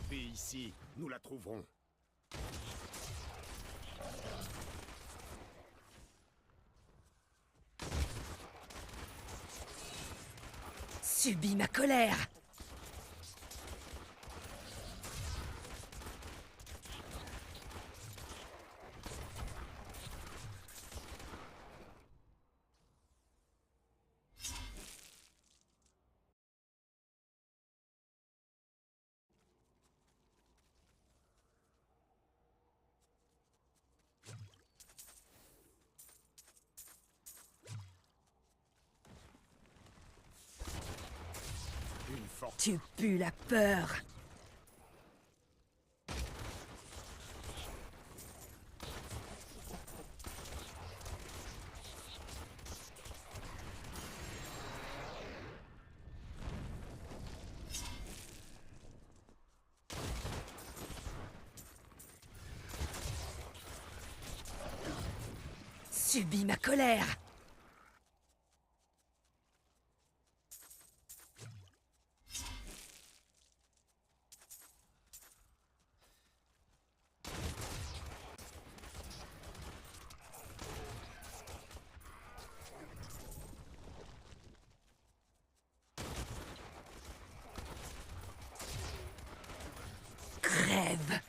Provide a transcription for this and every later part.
paix ici, nous la trouverons. Subis ma colère! Une forte... Tu pues la peur! Subis ma colère! Crève!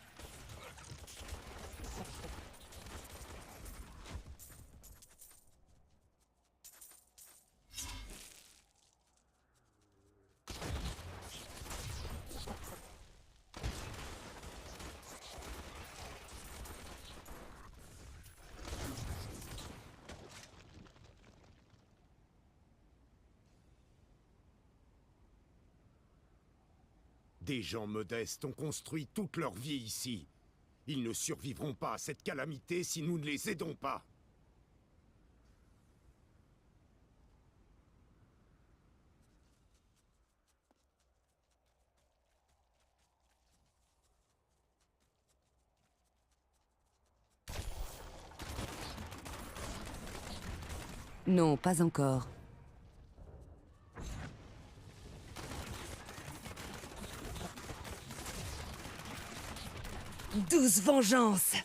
Des gens modestes ont construit toute leur vie ici. Ils ne survivront pas à cette calamité si nous ne les aidons pas. Non, pas encore. Douce vengeance!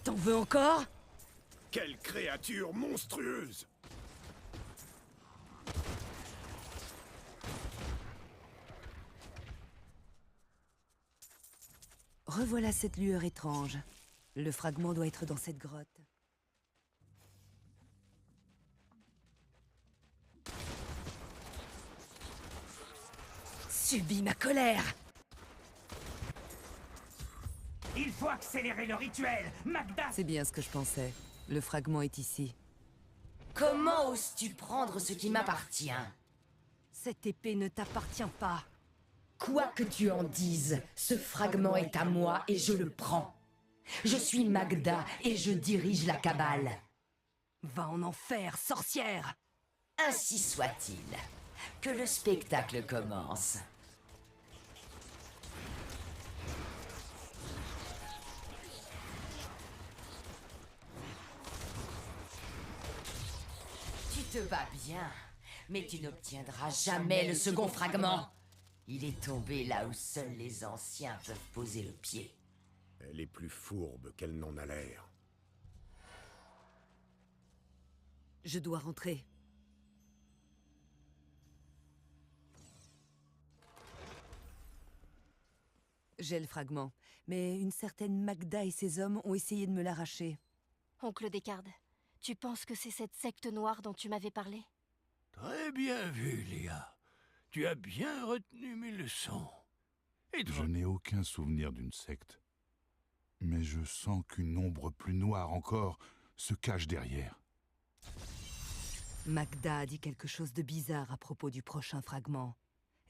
T'en veux encore? Quelle créature monstrueuse! Revoilà cette lueur étrange. Le fragment doit être dans cette grotte. Subis ma colère! Il faut accélérer le rituel! Magda! C'est bien ce que je pensais. Le fragment est ici. Comment oses-tu prendre ce qui m'appartient? Cette épée ne t'appartient pas. Quoi que tu en dises, ce fragment est à moi et je le prends. Je suis Magda et je dirige la cabale. Va en enfer, sorcière! Ainsi soit-il. Que le spectacle commence. Tu te bats bien, mais tu n'obtiendras jamais le second fragment. Il est tombé là où seuls les anciens peuvent poser le pied. Elle est plus fourbe qu'elle n'en a l'air. Je dois rentrer. J'ai le fragment, mais une certaine Magda et ses hommes ont essayé de me l'arracher. Oncle Descartes, tu penses que c'est cette secte noire dont tu m'avais parlé? Très bien vu, Léa. Tu as bien retenu mes leçons. Et Je n'ai aucun souvenir d'une secte. Mais je sens qu'une ombre plus noire encore se cache derrière. Magda a dit quelque chose de bizarre à propos du prochain fragment.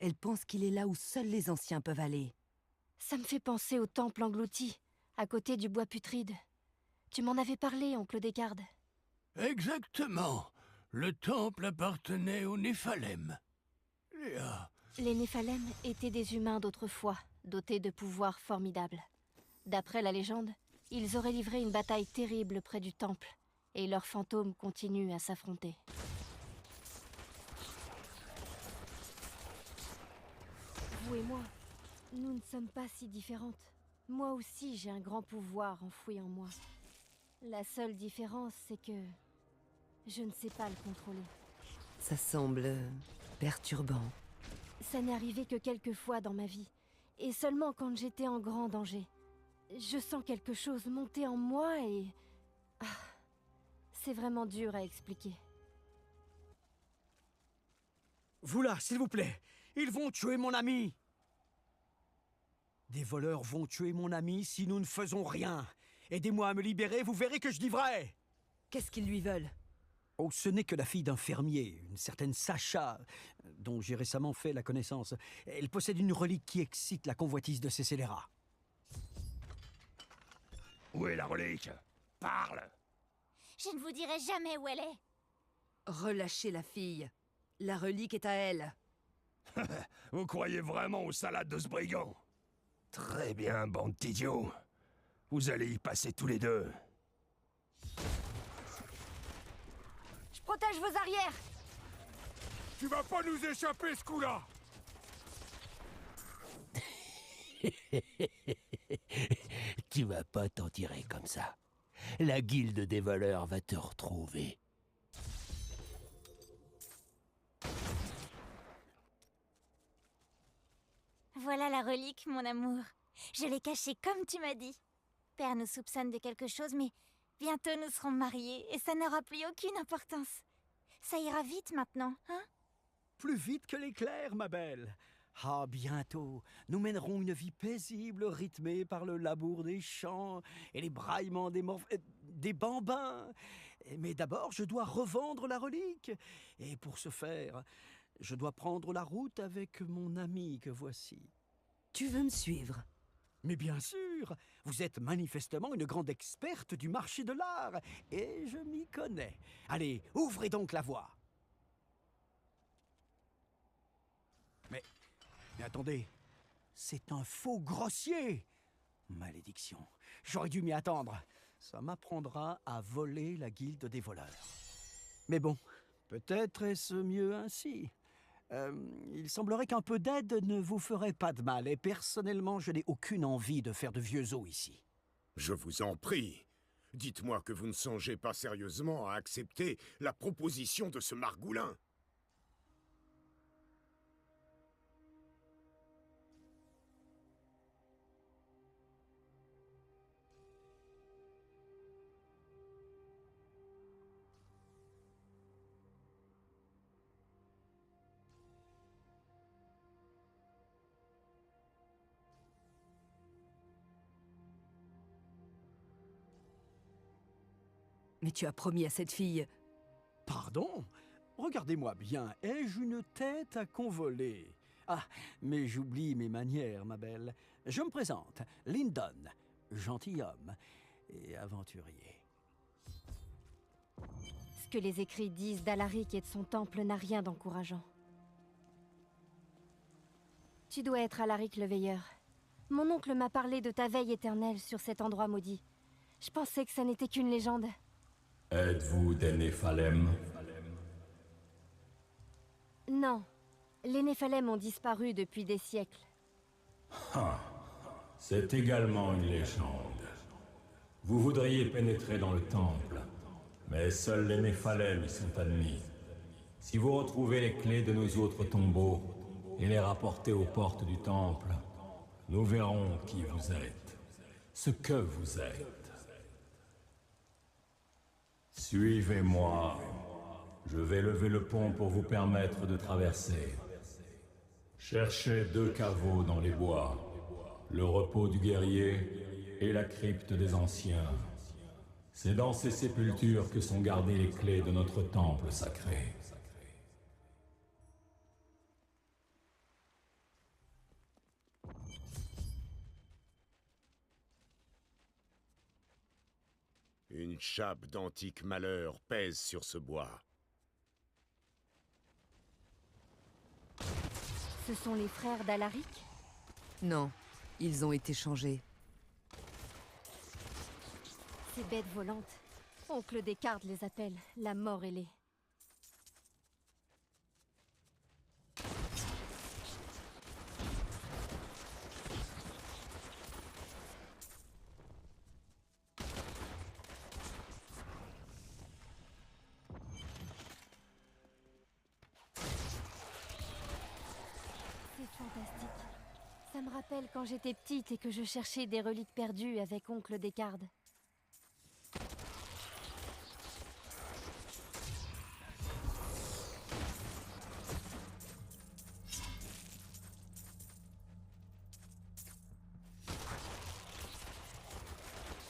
Elle pense qu'il est là où seuls les anciens peuvent aller. Ça me fait penser au temple englouti, à côté du bois putride. Tu m'en avais parlé, oncle Descartes. Exactement. Le temple appartenait aux Néphalem. Léa, Les Néphalem étaient des humains d'autrefois, dotés de pouvoirs formidables. D'après la légende, ils auraient livré une bataille terrible près du temple, et leurs fantômes continuent à s'affronter. Vous et moi, nous ne sommes pas si différentes. Moi aussi, j'ai un grand pouvoir enfoui en moi. La seule différence, c'est que je ne sais pas le contrôler. Ça semble perturbant. Ça n'est arrivé que quelques fois dans ma vie, et seulement quand j'étais en grand danger. Je sens quelque chose monter en moi et... c'est vraiment dur à expliquer. Vous là, s'il vous plaît, ils vont tuer mon ami. Des voleurs vont tuer mon ami si nous ne faisons rien. Aidez-moi à me libérer, vous verrez que je dis vrai. Qu'est-ce qu'ils lui veulent? Oh, ce n'est que la fille d'un fermier, une certaine Sacha, dont j'ai récemment fait la connaissance. Elle possède une relique qui excite la convoitise de ces scélérats. où est la relique? Parle! Je ne vous dirai jamais où elle est. Relâchez la fille. La relique est à elle. Vous croyez vraiment aux salades de ce brigand? Très bien, bande d'idiots. Vous allez y passer tous les deux. Je protège vos arrières! Tu vas pas nous échapper, ce coup-là! Tu vas pas t'en tirer comme ça. La guilde des voleurs va te retrouver. Voilà la relique, mon amour. Je l'ai cachée comme tu m'as dit. Père nous soupçonne de quelque chose, mais bientôt nous serons mariés et ça n'aura plus aucune importance. Ça ira vite maintenant, hein? Plus vite que l'éclair, ma belle. Ah, bientôt, nous mènerons une vie paisible, rythmée par le labour des champs et les braillements des bambins. Mais d'abord, je dois revendre la relique. Et pour ce faire, je dois prendre la route avec mon ami que voici. Tu veux me suivre? Mais bien sûr, vous êtes manifestement une grande experte du marché de l'art, et je m'y connais. Allez, ouvrez donc la voie. Mais attendez, c'est un faux grossier. Malédiction, j'aurais dû m'y attendre. Ça m'apprendra à voler la guilde des voleurs. Mais bon, peut-être est-ce mieux ainsi. Il semblerait qu'un peu d'aide ne vous ferait pas de mal, et personnellement, je n'ai aucune envie de faire de vieux os ici. Je vous en prie. Dites-moi que vous ne songez pas sérieusement à accepter la proposition de ce margoulin. Mais tu as promis à cette fille... Pardon? Regardez-moi bien, ai-je une tête à convoler? Ah, mais j'oublie mes manières, ma belle. Je me présente, Lyndon, gentilhomme et aventurier. Ce que les écrits disent d'Alaric et de son temple n'a rien d'encourageant. Tu dois être Alaric le Veilleur. Mon oncle m'a parlé de ta veille éternelle sur cet endroit maudit. Je pensais que ça n'était qu'une légende. Êtes-vous des Néphalem? Non. Les Néphalem ont disparu depuis des siècles. Ah, c'est également une légende. Vous voudriez pénétrer dans le temple, mais seuls les Néphalem y sont admis. Si vous retrouvez les clés de nos autres tombeaux et les rapportez aux portes du temple, nous verrons qui vous êtes, ce que vous êtes. Suivez-moi. Je vais lever le pont pour vous permettre de traverser. Cherchez 2 caveaux dans les bois. Le repos du guerrier et la crypte des anciens. C'est dans ces sépultures que sont gardées les clés de notre temple sacré. Une chape d'antique malheur pèse sur ce bois. Ce sont les frères d'Alaric? Non, ils ont été changés. Ces bêtes volantes. Oncle Descartes les appelle la mort ailée. C'est fantastique. Ça me rappelle quand j'étais petite et que je cherchais des reliques perdues avec oncle Descartes.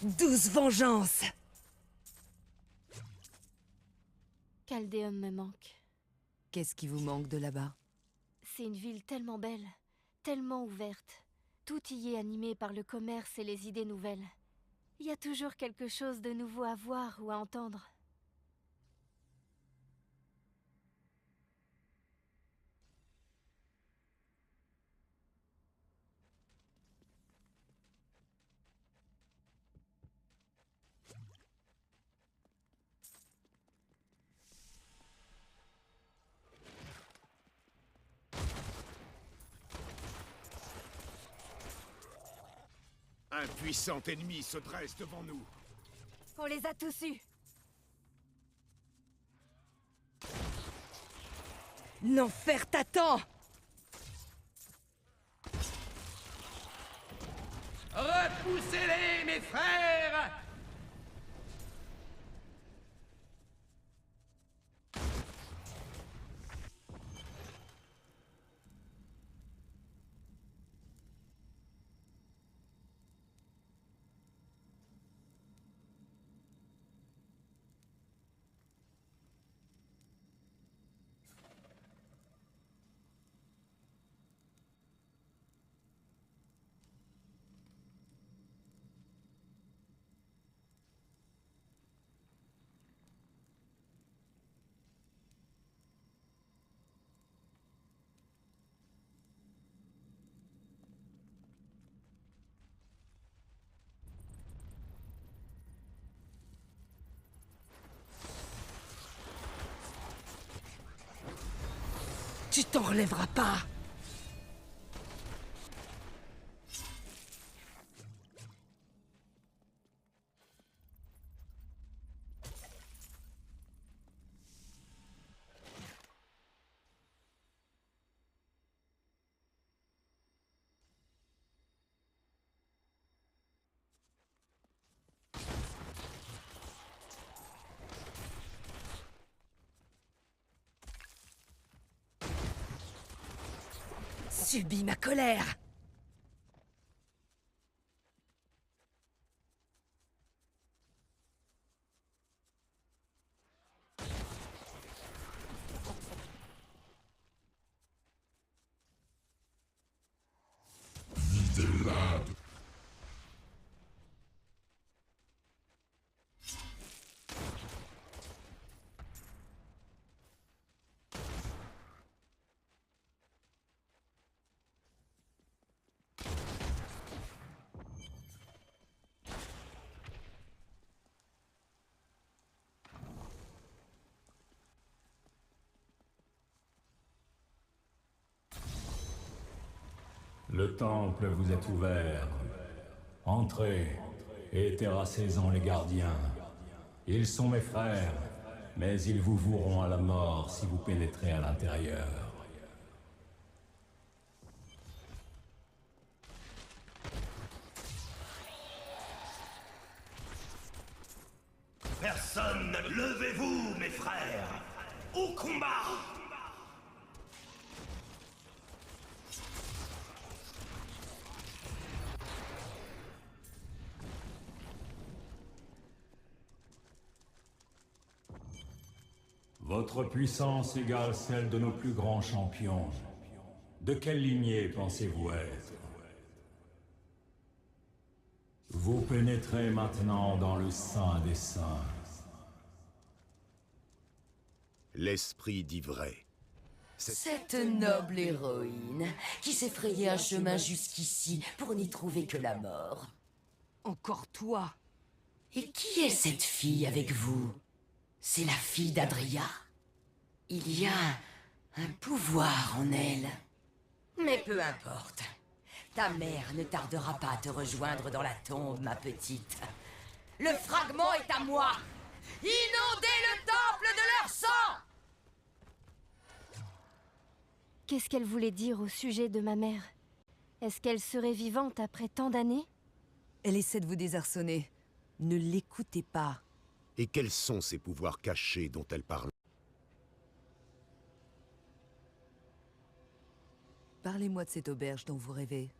Douce vengeance! Chaldéum me manque. Qu'est-ce qui vous manque de là-bas? C'est une ville tellement belle, tellement ouverte. Tout y est animé par le commerce et les idées nouvelles. Il y a toujours quelque chose de nouveau à voir ou à entendre. Un puissant ennemi se dresse devant nous. On les a tous eus. L'enfer t'attend! Repoussez-les, mes frères! Tu t'en relèveras pas! Subis ma colère! Le temple vous est ouvert. Entrez et terrassez-en les gardiens. Ils sont mes frères, mais ils vous voueront à la mort si vous pénétrez à l'intérieur. Personne, levez-vous, mes frères! Au combat! Votre puissance égale celle de nos plus grands champions. De quelle lignée pensez-vous être? Vous pénétrez maintenant dans le Saint des Saints. L'esprit dit vrai. Cette noble héroïne qui s'est frayé un chemin jusqu'ici pour n'y trouver que la mort. Encore toi. Et qui est cette fille avec vous? C'est la fille d'Adria. Il y a un pouvoir en elle. Mais peu importe. Ta mère ne tardera pas à te rejoindre dans la tombe, ma petite. Le fragment est à moi. Inondez le temple de leur sang! Qu'est-ce qu'elle voulait dire au sujet de ma mère? Est-ce qu'elle serait vivante après tant d'années? Elle essaie de vous désarçonner. Ne l'écoutez pas. Et quels sont ces pouvoirs cachés dont elle parle? Parlez-moi de cette auberge dont vous rêvez.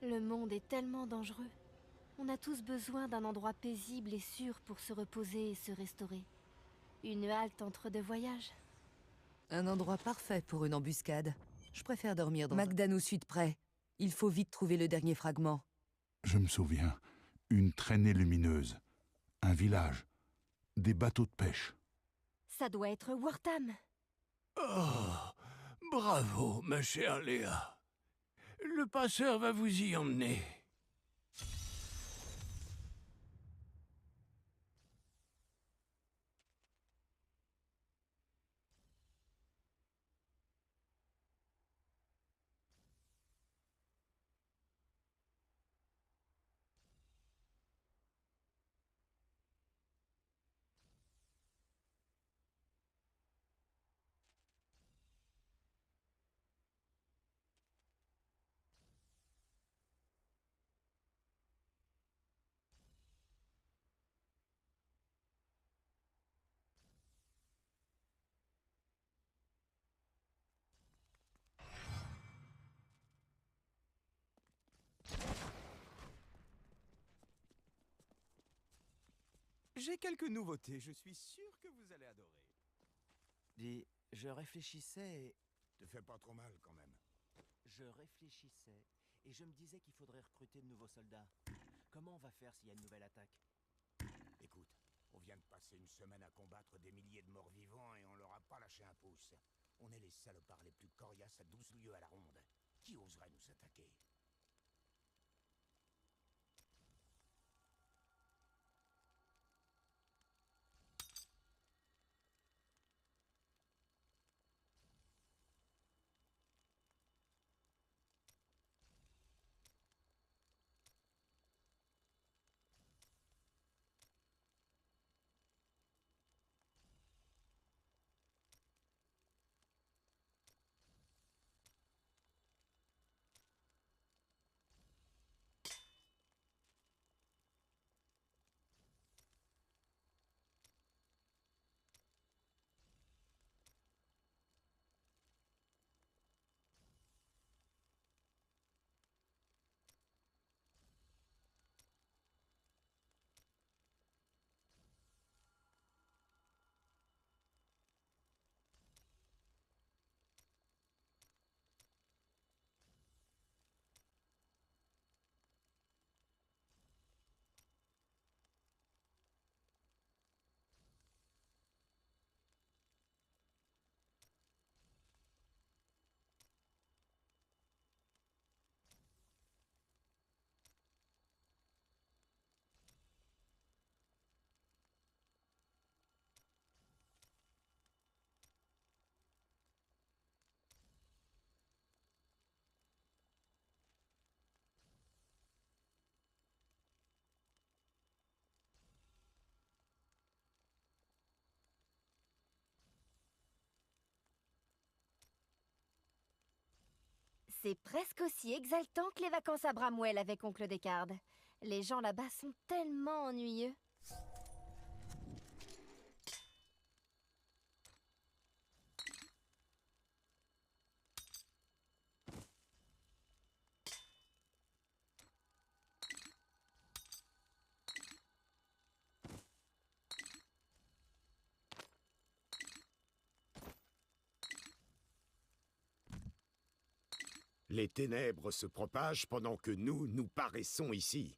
Le monde est tellement dangereux. On a tous besoin d'un endroit paisible et sûr pour se reposer et se restaurer. Une halte entre deux voyages. Un endroit parfait pour une embuscade. Je préfère dormir dans... Magda nous suit de près. Il faut vite trouver le dernier fragment. Je me souviens. Une traînée lumineuse. Un village. Des bateaux de pêche. Ça doit être Wortham. Oh, bravo, ma chère Léa. Le passeur va vous y emmener. J'ai quelques nouveautés, je suis sûr que vous allez adorer. Dis, je réfléchissais et... Te fais pas trop mal quand même. Je réfléchissais et je me disais qu'il faudrait recruter de nouveaux soldats. Comment on va faire s'il y a une nouvelle attaque? Écoute, on vient de passer une semaine à combattre des milliers de morts vivants et on leur a pas lâché un pouce. On est les salopards les plus coriaces à 12 lieues à la ronde. Qui oserait nous attaquer? C'est presque aussi exaltant que les vacances à Bramwell avec oncle Descartes. Les gens là-bas sont tellement ennuyeux. Les ténèbres se propagent pendant que nous paraissons ici.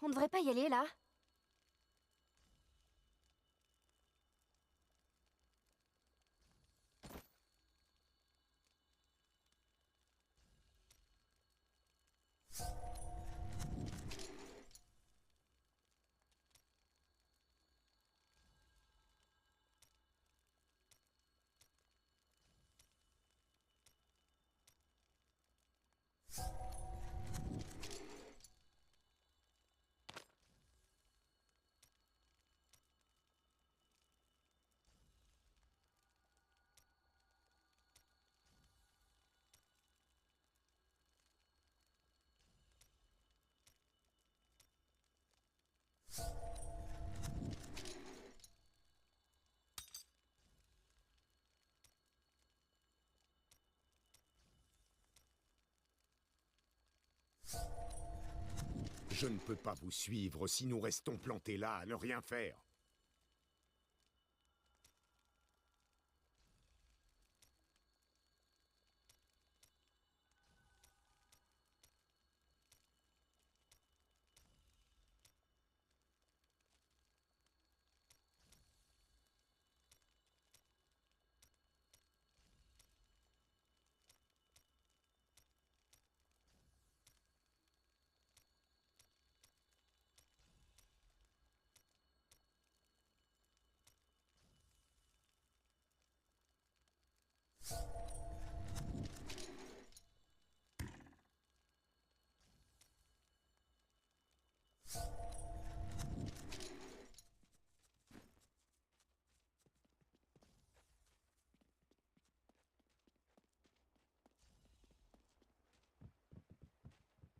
On devrait pas y aller, là? Je ne peux pas vous suivre si nous restons plantés là à ne rien faire.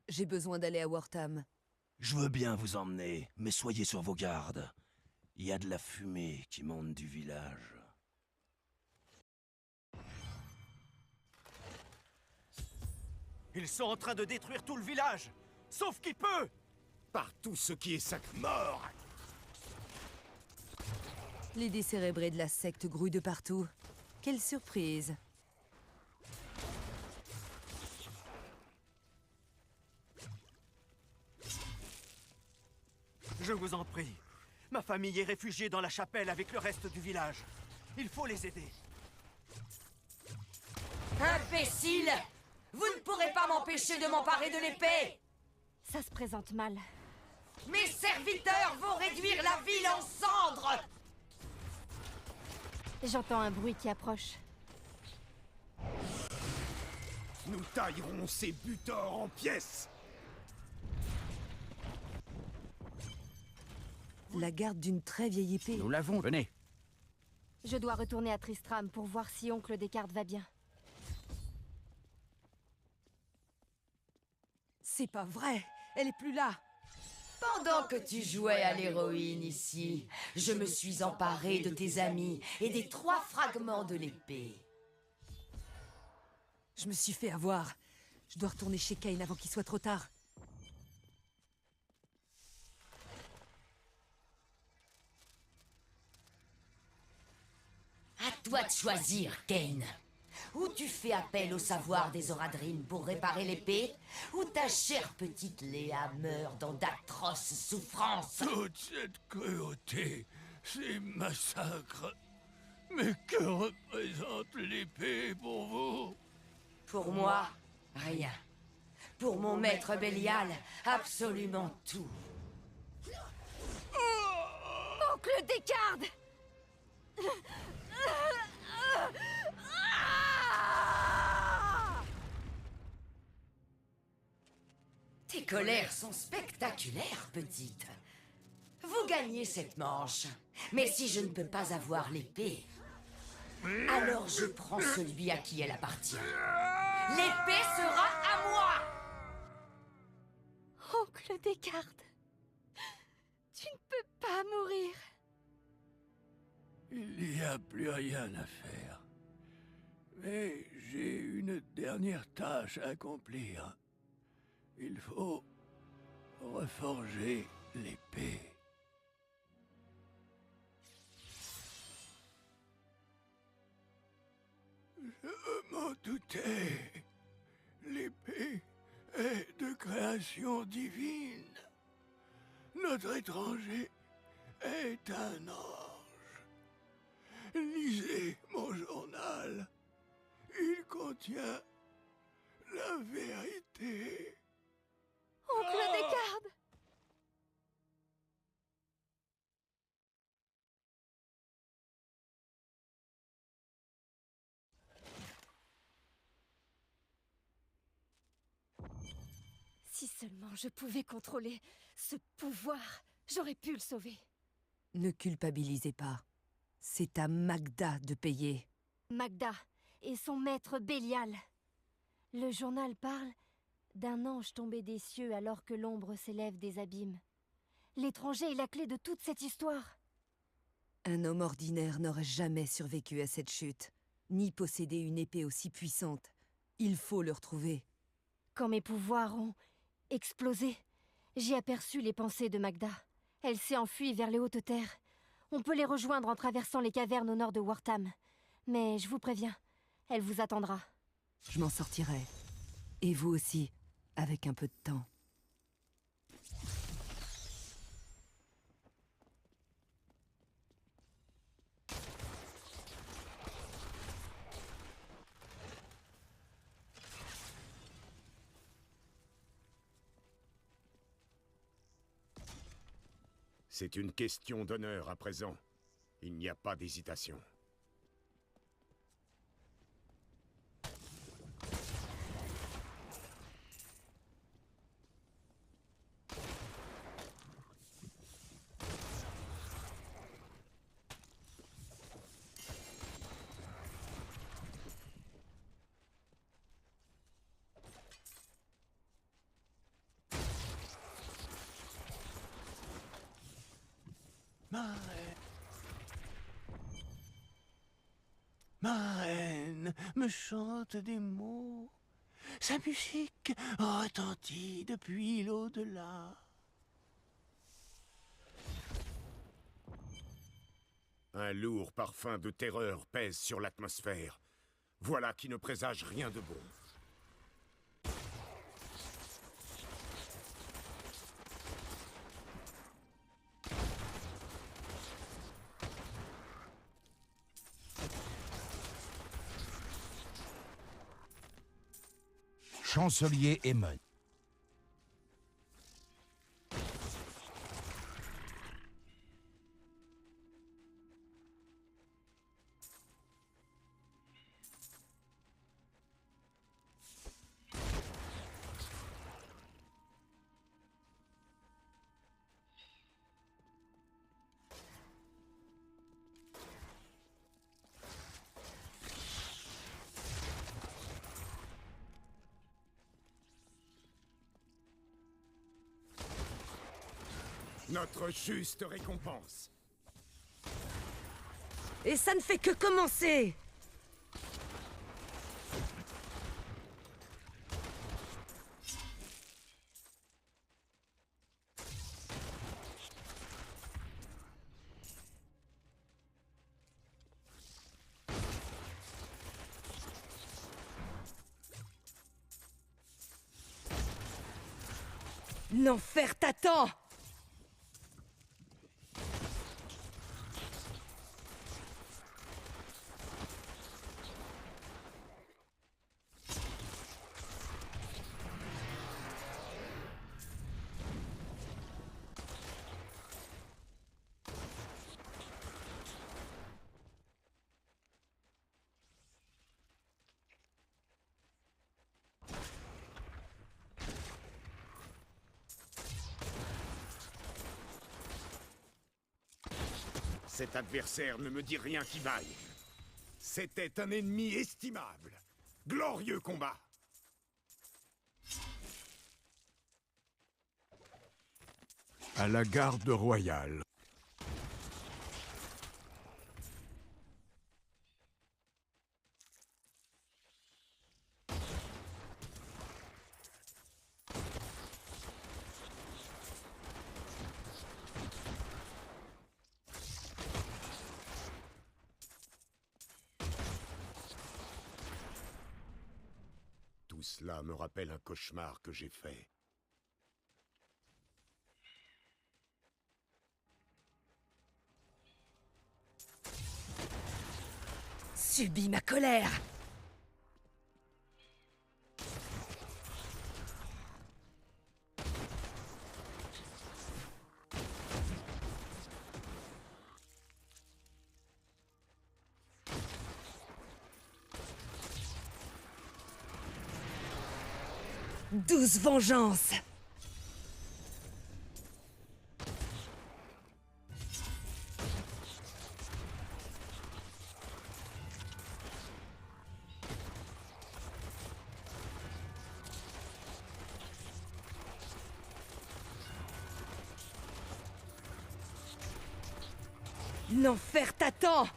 J'ai besoin d'aller à Wortham. Je veux bien vous emmener, mais soyez sur vos gardes. Il y a de la fumée qui monte du village. Ils sont en train de détruire tout le village! Sauf qui peut! Par tout ce qui est sacré. Mort! Les décérébrés de la secte grouillent de partout. Quelle surprise! Je vous en prie. Ma famille est réfugiée dans la chapelle avec le reste du village. Il faut les aider. Imbécile! Vous ne pourrez pas m'empêcher de m'emparer de l'épée! Ça se présente mal. Mes serviteurs vont réduire la ville en cendres! J'entends un bruit qui approche. Nous taillerons ces butors en pièces! La garde d'une très vieille épée. Nous l'avons, venez. Je dois retourner à Tristram pour voir si oncle Descartes va bien. C'est pas vrai! Elle est plus là! Pendant que tu jouais à l'héroïne ici, je me suis emparée de tes amis et des 3 fragments de l'épée. Je me suis fait avoir. Je dois retourner chez Kane avant qu'il soit trop tard. À toi de choisir, Kane. Ou tu fais appel au savoir des Oradrim pour réparer l'épée, ou ta chère petite Léa meurt dans d'atroces souffrances. Toute cette cruauté, ces massacres. Mais que représente l'épée pour vous? Pour moi, rien. Pour mon maître Bélial, absolument tout. Oncle Descartes! Tes colères sont spectaculaires, petite. Vous gagnez cette manche. Mais si je ne peux pas avoir l'épée, alors je prends celui à qui elle appartient. L'épée sera à moi! Oncle Descartes, tu ne peux pas mourir. Il n'y a plus rien à faire. Mais j'ai une dernière tâche à accomplir. Il faut reforger l'épée. Je m'en doutais. L'épée est de création divine. Notre étranger est un ange. Lisez mon journal. Il contient la vérité. Oncle Descartes! Si seulement je pouvais contrôler ce pouvoir, j'aurais pu le sauver. Ne culpabilisez pas. C'est à Magda de payer. Magda et son maître Bélial. Le journal parle d'un ange tombé des cieux alors que l'ombre s'élève des abîmes. L'étranger est la clé de toute cette histoire. Un homme ordinaire n'aurait jamais survécu à cette chute, ni possédé une épée aussi puissante. Il faut le retrouver. Quand mes pouvoirs ont explosé, j'ai aperçu les pensées de Magda. Elle s'est enfuie vers les hautes terres. On peut les rejoindre en traversant les cavernes au nord de Wortham. Mais je vous préviens, elle vous attendra. Je m'en sortirai. Et vous aussi, avec un peu de temps. C'est une question d'honneur à présent. Il n'y a pas d'hésitation. Ma haine me chante des mots. Sa musique retentit depuis l'au-delà. Un lourd parfum de terreur pèse sur l'atmosphère. Voilà qui ne présage rien de bon. Chancelier Aemon. Notre juste récompense. Et ça ne fait que commencer! L'enfer t'attend! Cet adversaire ne me dit rien qui vaille. C'était un ennemi estimable. Glorieux combat. À la garde royale. Tout cela me rappelle un cauchemar que j'ai fait. Subis ma colère. Douce vengeance. L'enfer t'attend!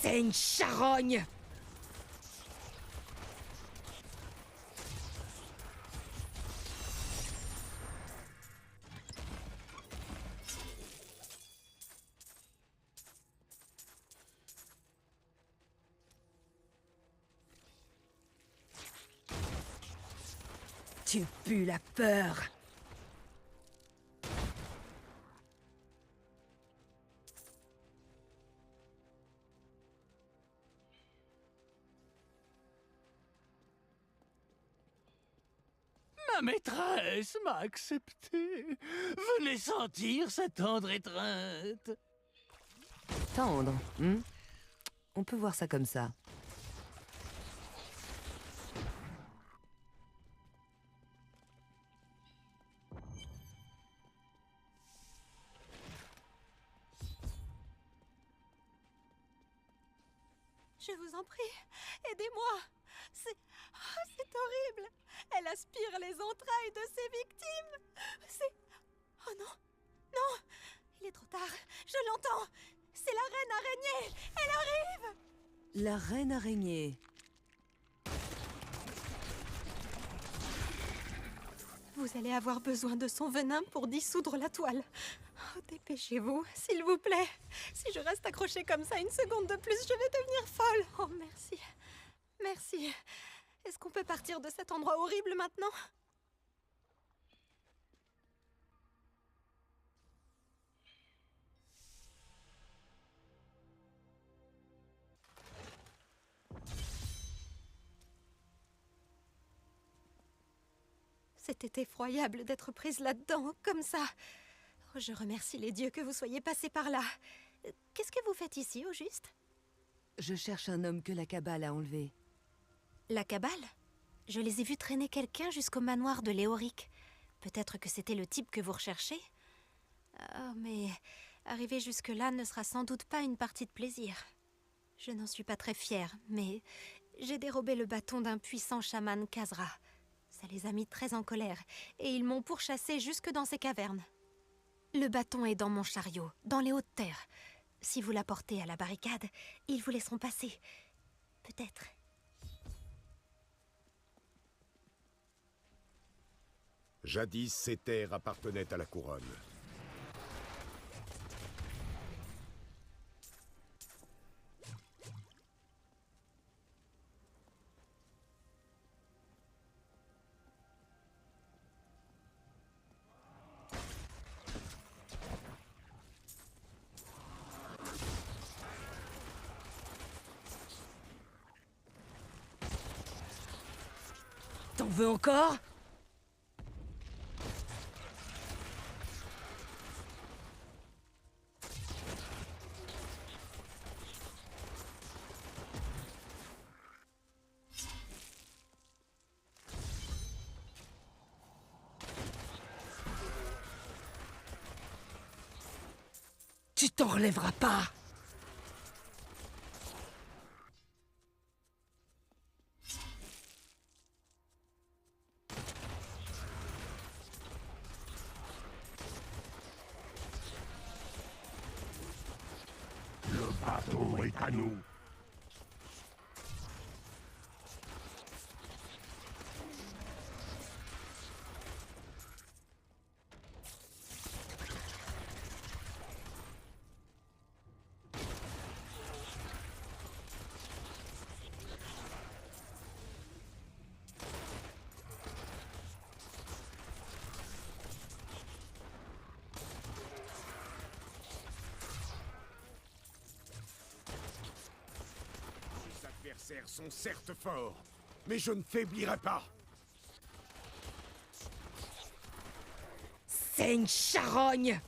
C'est une charogne! Tu pues la peur. Ma maîtresse m'a accepté. Venez sentir sa tendre étreinte. Tendre, hein? On peut voir ça comme ça. Je vous en prie, aidez-moi. C'est horrible. Elle aspire les entrailles de ses victimes. Oh non, non, il est trop tard. Je l'entends. C'est la reine araignée. Elle arrive. La reine araignée. Vous allez avoir besoin de son venin pour dissoudre la toile. Oh, dépêchez-vous, s'il vous plaît. Si je reste accrochée comme ça une seconde de plus, je vais devenir folle. Oh, merci. Merci. Est-ce qu'on peut partir de cet endroit horrible maintenant? C'était effroyable d'être prise là-dedans, comme ça. Oh, je remercie les dieux que vous soyez passés par là. Qu'est-ce que vous faites ici, au juste? Je cherche un homme que la Cabale a enlevé. La Cabale? Je les ai vus traîner quelqu'un jusqu'au manoir de Léoric. Peut-être que c'était le type que vous recherchez? Oh, mais arriver jusque-là ne sera sans doute pas une partie de plaisir. Je n'en suis pas très fière, mais j'ai dérobé le bâton d'un puissant chaman Khazra. Ça les a mis très en colère, et ils m'ont pourchassé jusque dans ces cavernes. Le bâton est dans mon chariot, dans les hautes terres. Si vous l'apportez à la barricade, ils vous laisseront passer. Peut-être. Jadis, ces terres appartenaient à la couronne. T'en veux encore? Tu t'en relèveras pas! Le bateau est à nous. adversaires sont certes forts, mais je ne faiblirai pas. C'est une charogne!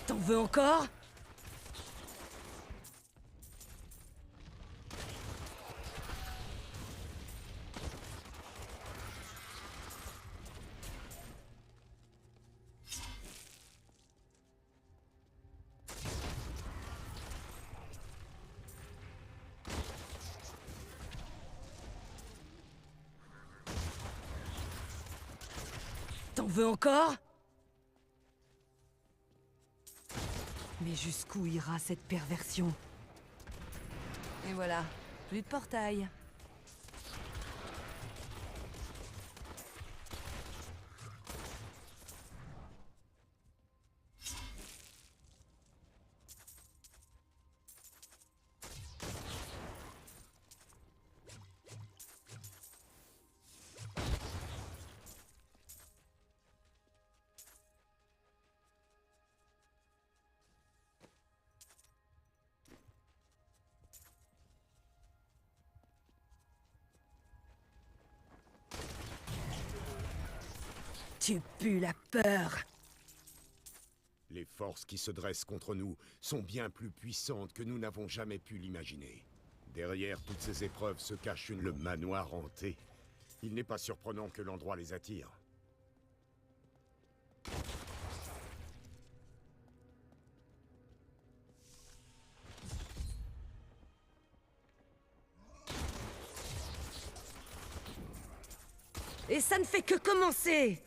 T'en veux encore? T'en veux encore? Mais jusqu'où ira cette perversion? Et voilà, plus de portail. Tu pues la peur! Les forces qui se dressent contre nous sont bien plus puissantes que nous n'avons jamais pu l'imaginer. Derrière toutes ces épreuves se cache le manoir hanté. Il n'est pas surprenant que l'endroit les attire. Et ça ne fait que commencer!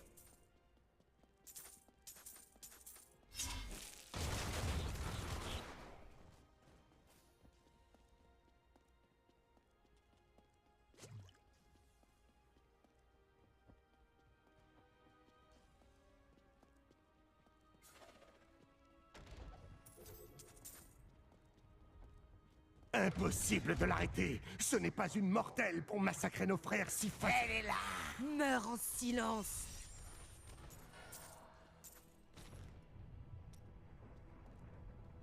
Impossible de l'arrêter. Ce n'est pas une mortelle pour massacrer nos frères si facilement. Elle est là! Meurs en silence!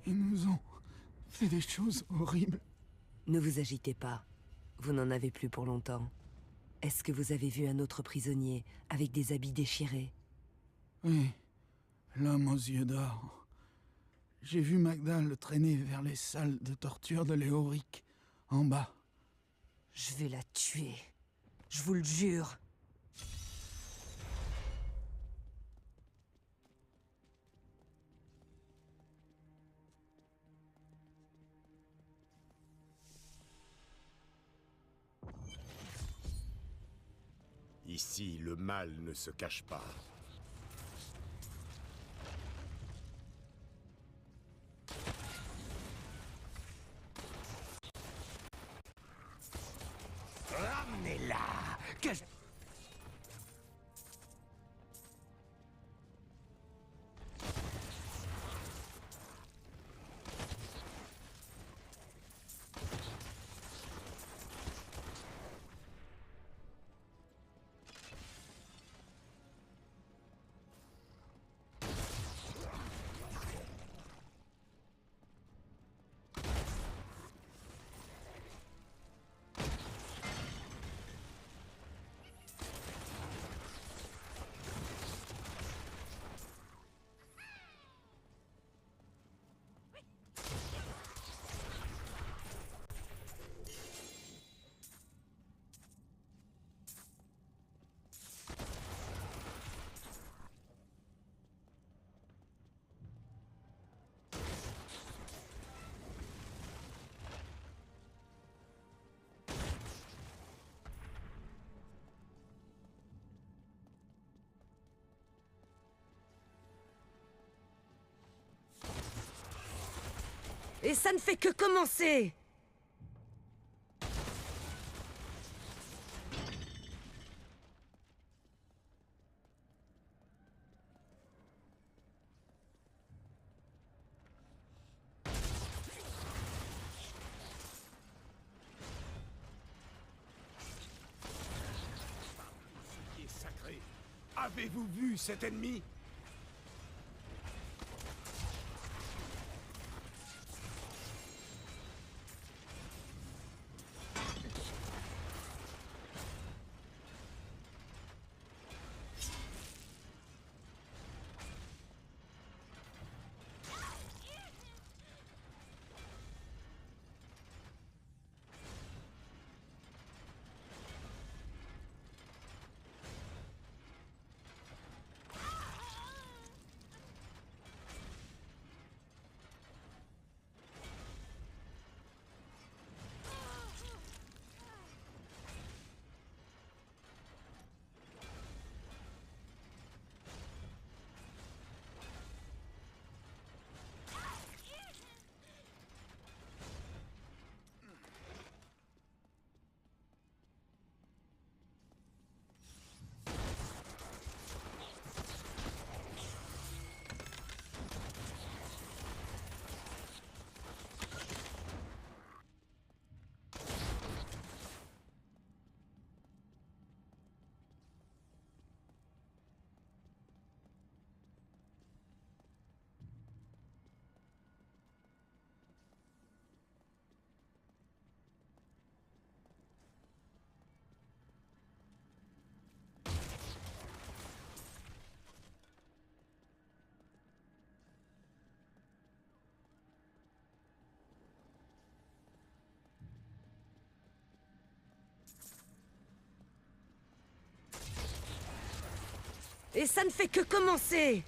Ils nous ont fait des choses horribles. Ne vous agitez pas. Vous n'en avez plus pour longtemps. Est-ce que vous avez vu un autre prisonnier avec des habits déchirés? Oui, l'homme aux yeux d'or. J'ai vu Magda le traîner vers les salles de torture de Léoric, en bas. Je vais la tuer. Je vous le jure. Ici, le mal ne se cache pas. Ramenez-la! Que je... Et ça ne fait que commencer! Qui est sacré. Avez-vous vu cet ennemi? Et ça ne fait que commencer!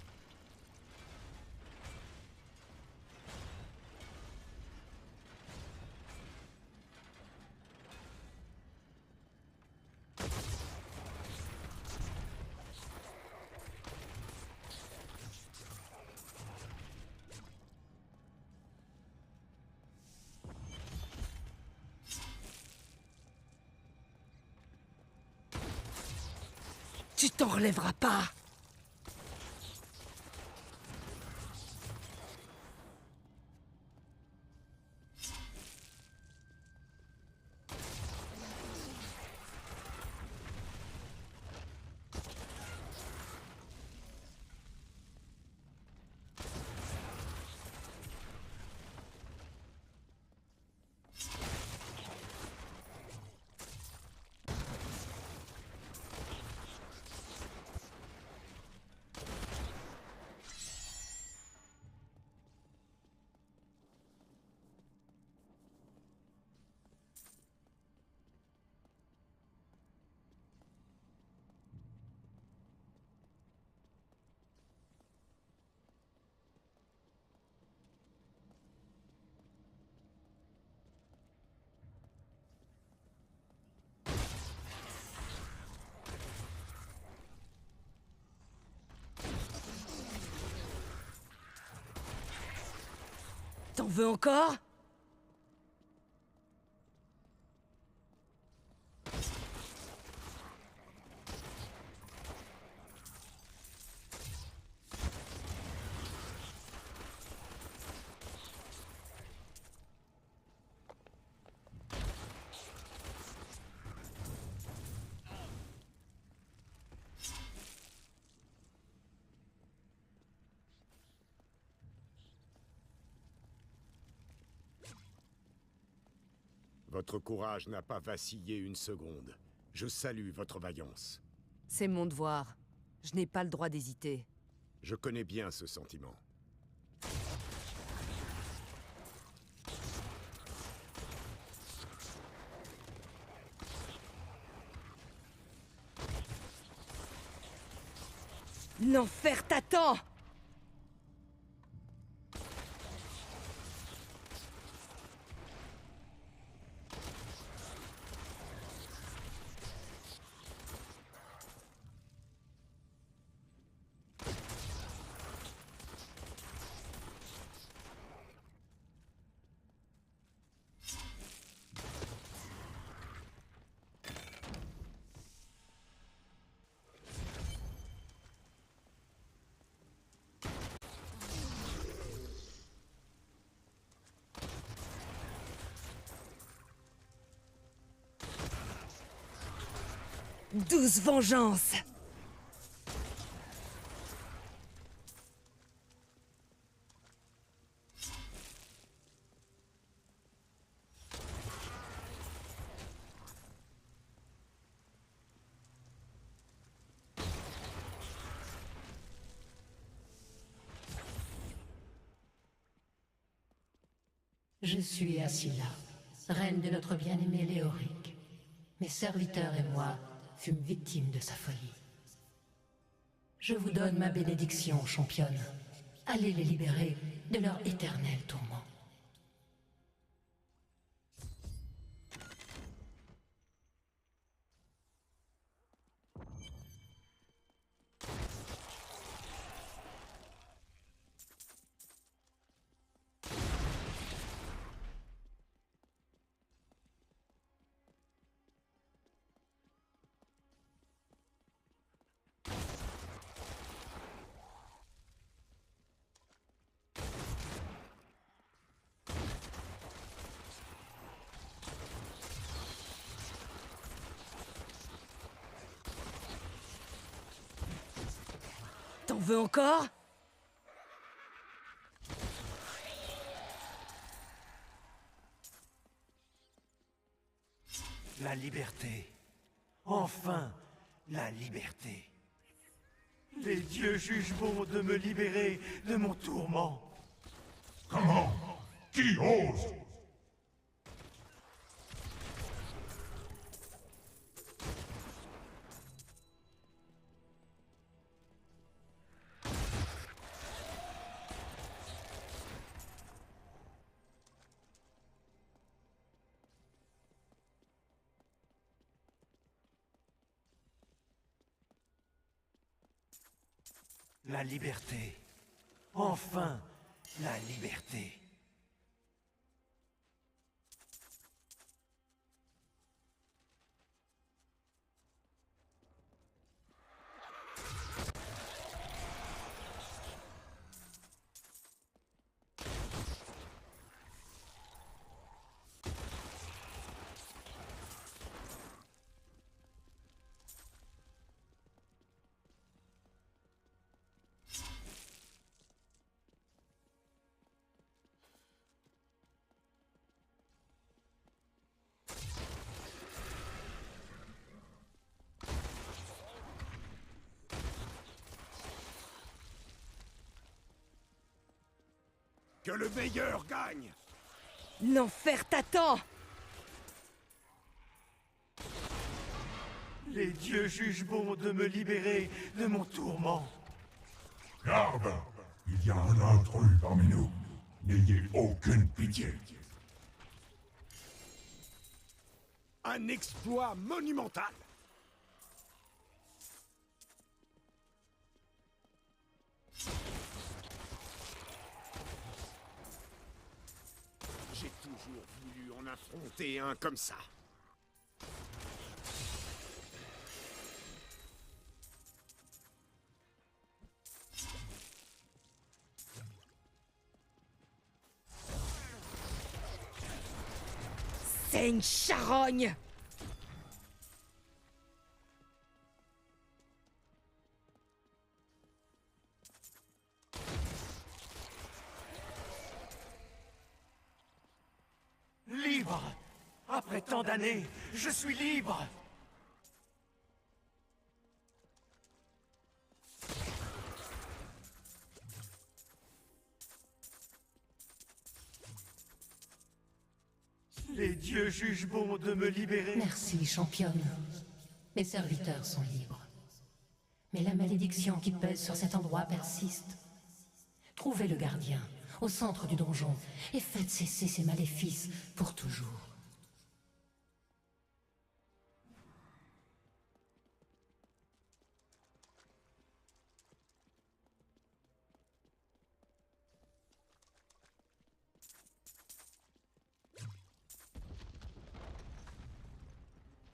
Tu t'en relèveras pas! T'en veux encore? Votre courage n'a pas vacillé une seconde. Je salue votre vaillance. C'est mon devoir. Je n'ai pas le droit d'hésiter. Je connais bien ce sentiment. L'enfer t'attend! Douce vengeance! Je suis Asila, reine de notre bien-aimé Léoric. Mes serviteurs et moi fûmes victimes de sa folie. Je vous donne ma bénédiction, championne. Allez les libérer de leur éternel tourment. T'en veux encore? La liberté. Enfin, la liberté. Les dieux jugent bon de me libérer de mon tourment. Comment? Qui ose? La liberté. Enfin, la liberté. Que le meilleur gagne! L'enfer t'attend! Les dieux jugent bon de me libérer de mon tourment. Garde! Il y a un intrus parmi nous. N'ayez aucune pitié. Un exploit monumental! J'ai toujours voulu en affronter un comme ça. C'est une charogne! Libre! Après tant d'années, je suis libre! Les dieux jugent bon de me libérer. Merci, championne. Mes serviteurs sont libres. Mais la malédiction qui pèse sur cet endroit persiste. Trouvez le gardien, au centre du donjon, et faites cesser ces maléfices pour toujours.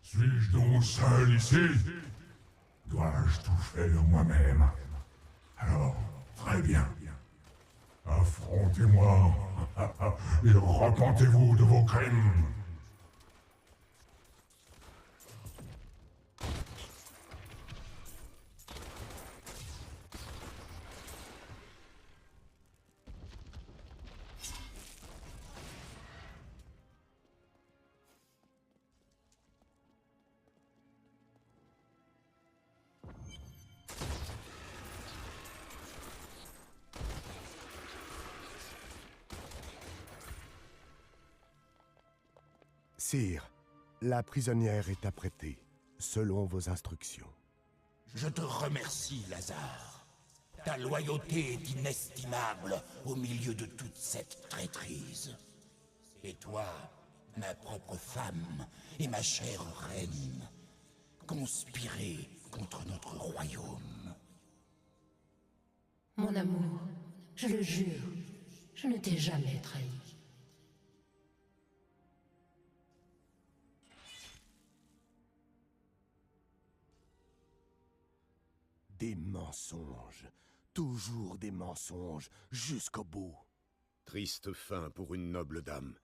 Suis-je donc seul ici? Dois-je tout faire moi-même? Alors, très bien. Affrontez-moi et repentez-vous de vos crimes. Sire, la prisonnière est apprêtée, selon vos instructions. Je te remercie, Lazare. Ta loyauté est inestimable au milieu de toute cette traîtrise. Et toi, ma propre femme et ma chère reine, conspirez contre notre royaume. Mon amour, je le jure, je ne t'ai jamais trahi. Des mensonges. Toujours des mensonges, jusqu'au bout. Triste fin pour une noble dame.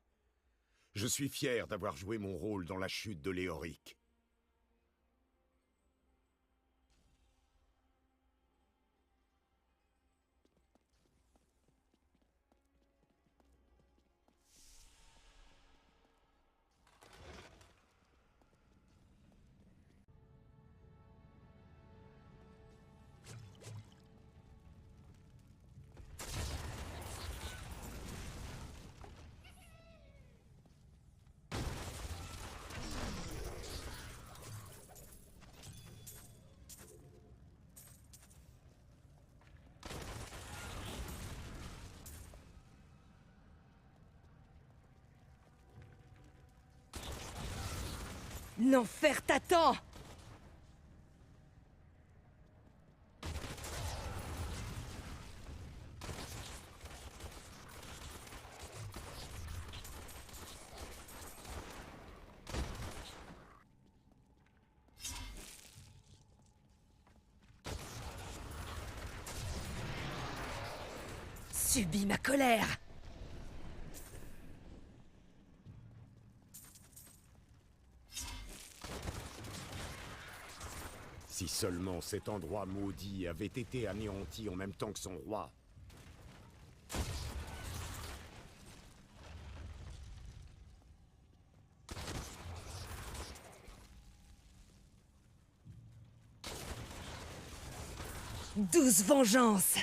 Je suis fier d'avoir joué mon rôle dans la chute de Léoric. L'enfer t'attend! Subis ma colère! Si seulement cet endroit maudit avait été anéanti en même temps que son roi. Douce vengeance!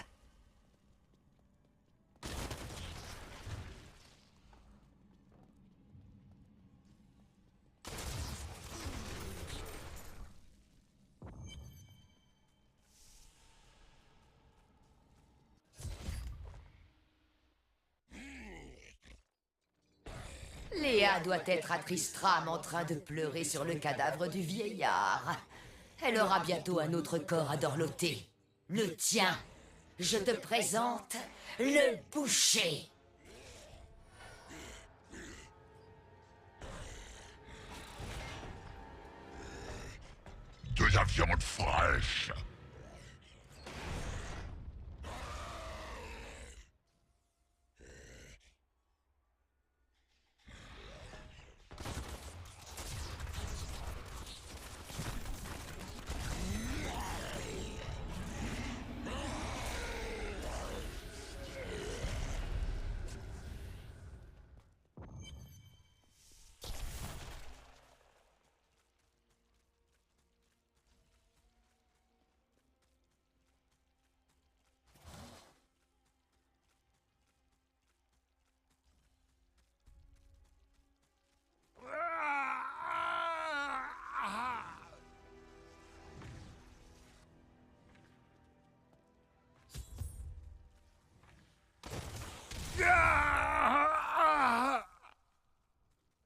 Léa doit être à Tristram en train de pleurer sur le cadavre du vieillard. Elle aura bientôt un autre corps à dorloter. Le tien. Je te présente le boucher. De la viande fraîche.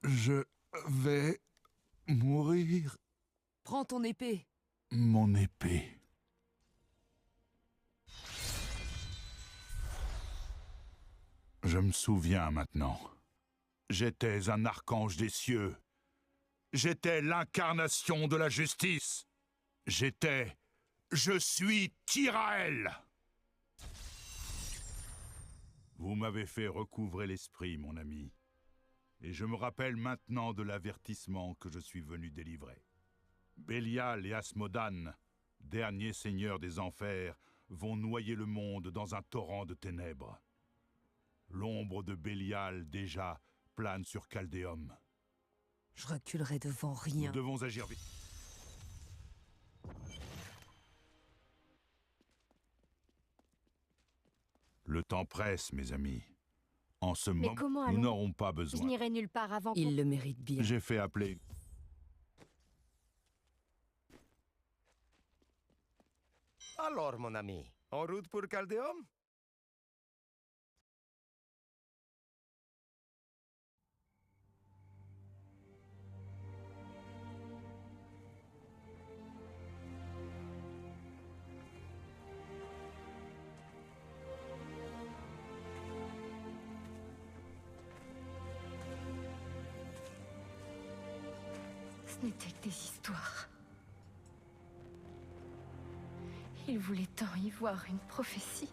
Je vais mourir. Prends ton épée. Mon épée. Je me souviens maintenant. J'étais un archange des cieux. J'étais l'incarnation de la justice. Je suis Tyrael. Vous m'avez fait recouvrer l'esprit, mon ami. Et je me rappelle maintenant de l'avertissement que je suis venu délivrer. Bélial et Asmodan, derniers seigneurs des enfers, vont noyer le monde dans un torrent de ténèbres. L'ombre de Bélial, déjà, plane sur Chaldéum. Je reculerai devant rien. Nous devons agir vite. Le temps presse, mes amis. En ce Mais moment, comment nous allons- n'aurons pas Je besoin. n'irai nulle part avant qu'on... Il le mérite bien. J'ai fait appeler... Alors, mon ami, en route pour Caldéum? Ce n'était que des histoires. Il voulait tant y voir une prophétie.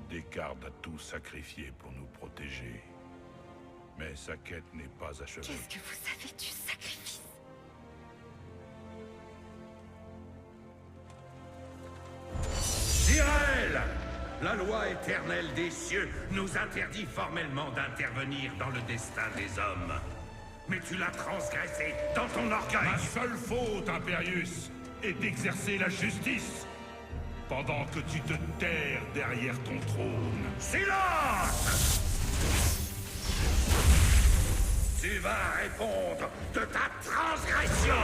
Descartes a tout sacrifié pour nous protéger. Mais sa quête n'est pas achevée. Qu'est-ce que vous savez du sacrifice? Tyrell! La loi éternelle des cieux nous interdit formellement d'intervenir dans le destin des hommes. Mais tu l'as transgressé dans ton orgueil. Ma seule faute, Impérius, est d'exercer la justice, pendant que tu te terres derrière ton trône. Silence! Tu vas répondre de ta transgression!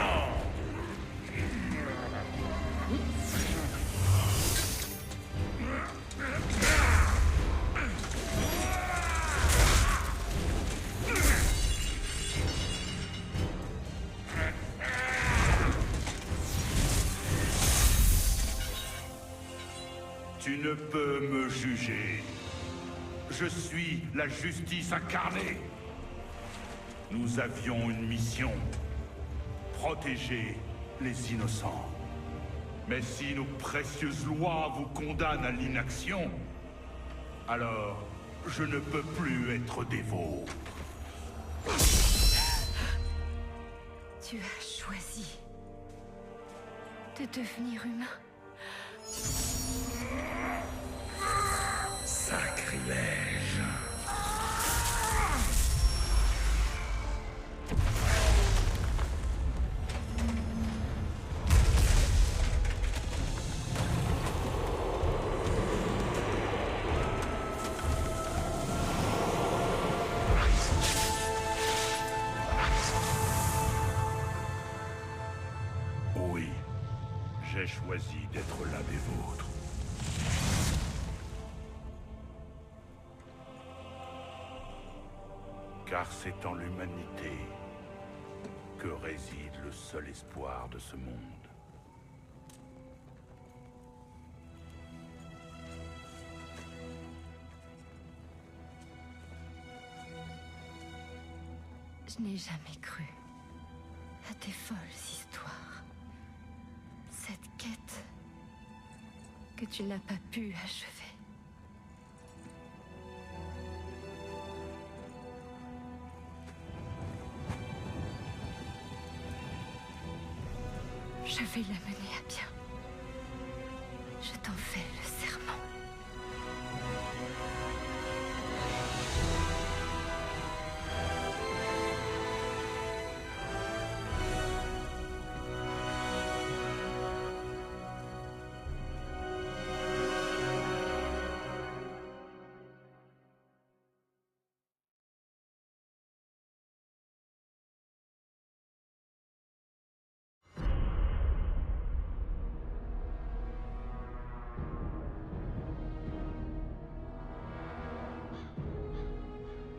Tu ne peux me juger. Je suis la justice incarnée. Nous avions une mission. Protéger les innocents. Mais si nos précieuses lois vous condamnent à l'inaction, alors je ne peux plus être des vôtres. Tu as choisi de devenir humain. Sacrilège. Oui, j'ai choisi d'être l'un des vôtres. Car c'est en l'humanité que réside le seul espoir de ce monde. Je n'ai jamais cru à tes folles histoires. Cette quête que tu n'as pas pu achever. Je vais la mener à bien. Je t'en fais le serment.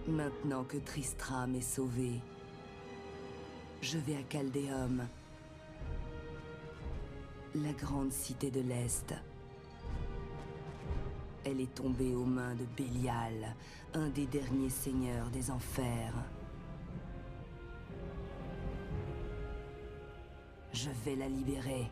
Maintenant que Tristram est sauvé, je vais à Caldéum, la grande cité de l'Est. Elle est tombée aux mains de Bélial, un des derniers seigneurs des Enfers. Je vais la libérer.